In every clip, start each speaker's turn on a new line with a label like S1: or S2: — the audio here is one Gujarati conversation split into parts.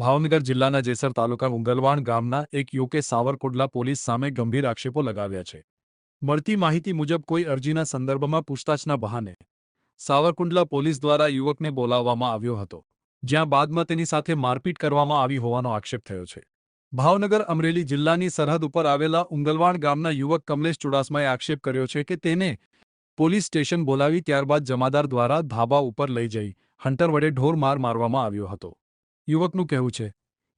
S1: ભાવનગર જિલ્લાના જેસર તાલુકા ઉંગલવાણ ગામના એક યુવકે સાવરકુંડલા પોલીસ સામે ગંભીર આક્ષેપો લગાવ્યા છે। મળતી માહિતી મુજબ કોઈ અરજીના સંદર્ભમાં પૂછતાછના બહાને સાવરકુંડલા પોલીસ દ્વારા યુવકને બોલાવવામાં આવ્યો હતો, જ્યાં બાદમાં તેની સાથે મારપીટ કરવામાં આવી હોવાનો આક્ષેપ થયો છે। ભાવનગર અમરેલી જિલ્લાની સરહદ ઉપર આવેલા ઉંગલવાણ ગામના યુવક કમલેશ ચુડાસમાએ આક્ષેપ કર્યો છે કે તેને પોલીસ સ્ટેશન બોલાવી ત્યારબાદ જમાદાર દ્વારા ધાબા ઉપર લઈ જઈ હન્ટર વડે ઢોર માર મારવામાં આવ્યો હતો। યુવકનું કહેવું છે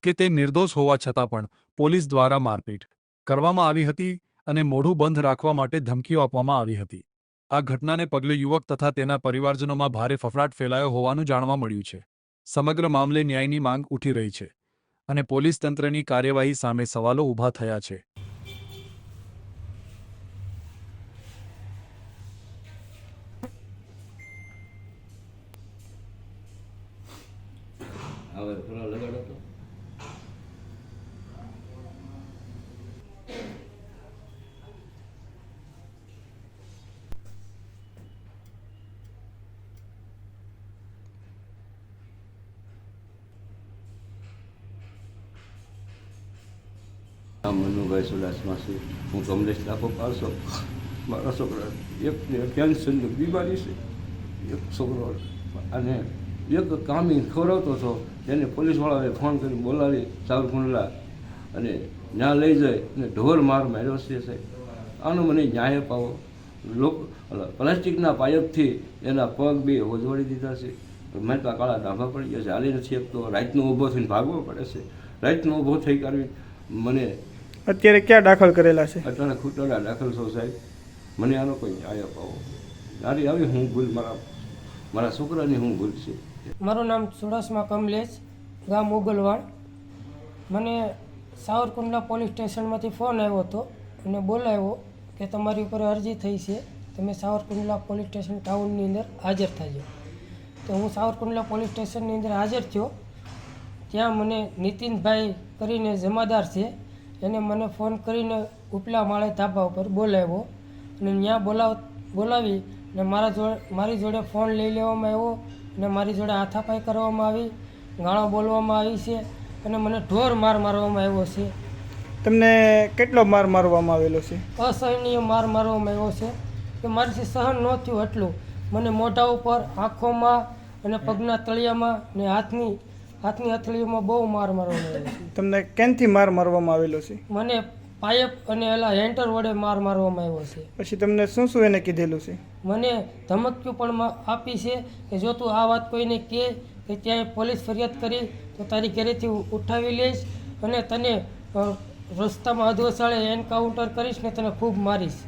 S1: કે તે નિર્દોષ હોવા છતાં પણ પોલીસ દ્વારા મારપીટ કરવામાં આવી હતી અને મોઢું બંધ રાખવા માટે ધમકીઓ આપવામાં આવી હતી। આ ઘટનાને પગલે યુવક તથા તેના પરિવારજનોમાં ભારે ફફડાટ ફેલાયો હોવાનું જાણવા મળ્યું છે। સમગ્ર મામલે ન્યાયની માંગ ઉઠી રહી છે અને પોલીસ તંત્રની કાર્યવાહી સામે સવાલો ઊભા થયા છે।
S2: હવે પેલો લગાડો તો મનુભાઈ સુડાસમા છું। હું કમલેશ ડાકો પાડશો। મારા છોકરા એકને કેન્સરની બીમારી છે, એક છોકરો અને એક કામી ખવડાવતો હતો, તેને પોલીસવાળાએ ફોન કરી બોલાવી સાવરકુંડલા અને ત્યાં લઈ જાય અને ઢોર માર માર્યો છે। સાહેબ આનો મને ન્યાય અપાવો। પ્લાસ્ટિકના પાઇપથી એના પગ બે હોજવાડી દીધા છે। મેં તો કાળા ડાભા પડી ગયા છે, હાલી નથી શકતો। રાતનો ઊભો થઈને ભાગવો પડે છે। રાતનો ઊભો થઈ કરી મને
S3: અત્યારે ક્યાં દાખલ કરેલા છે?
S2: અટાણે ખૂટડા દાખલ છો સાહેબ। મને આનો કોઈ ન્યાય અપાવો। મારી આવી હું ભૂલ મારા છોકરાની હું ભૂલ છે।
S4: મારું નામ ચુડાસમા કમલેશ, ગામ ઉગલવાડ। મને સાવરકુંડલા પોલીસ સ્ટેશનમાંથી ફોન આવ્યો હતો અને બોલાવ્યો કે તમારી ઉપર અરજી થઈ છે, તમે સાવરકુંડલા પોલીસ સ્ટેશન ટાઉનની અંદર હાજર થજો। તો હું સાવરકુંડલા પોલીસ સ્ટેશનની અંદર હાજર થયો। ત્યાં મને નીતિનભાઈ કરીને જમાદાર છે, એને મને ફોન કરીને ઉપલા માળે ધાબા ઉપર બોલાવ્યો અને ત્યાં બોલાવી અને મારી જોડે ફોન લઈ લેવામાં આવ્યો અને મારી જોડે હાથાપાઈ કરવામાં આવી, ગાળો બોલવામાં આવી છે અને મને ઢોર માર મારવામાં આવ્યો છે।
S3: તમને કેટલો માર મારવામાં આવેલો છે?
S4: અસહનીય માર મારવામાં આવ્યો છે કે મારીથી સહન ન થયું એટલું। મને મોઢા ઉપર, આંખોમાં અને પગના તળિયામાં ને હાથની હથેળીઓમાં બહુ માર મારવામાં આવ્યો છે।
S3: તમને કેનથી માર મારવામાં આવેલો છે?
S4: મને પાઇપ અને એલા હેન્ટર વડે માર મારવામાં આવ્યો છે।
S3: પછી તમને શું શું એને કીધેલું છે?
S4: મને ધમકીઓ પણ આપી છે કે જો તું આ વાત કોઈને કહે કે ત્યાં પોલીસ ફરિયાદ કરી તો તારી ઘરેથી ઉઠાવી લઈશ અને તને રસ્તામાં અધવસાળે એન્કાઉન્ટર કરીશ ને તને ખૂબ મારીશ।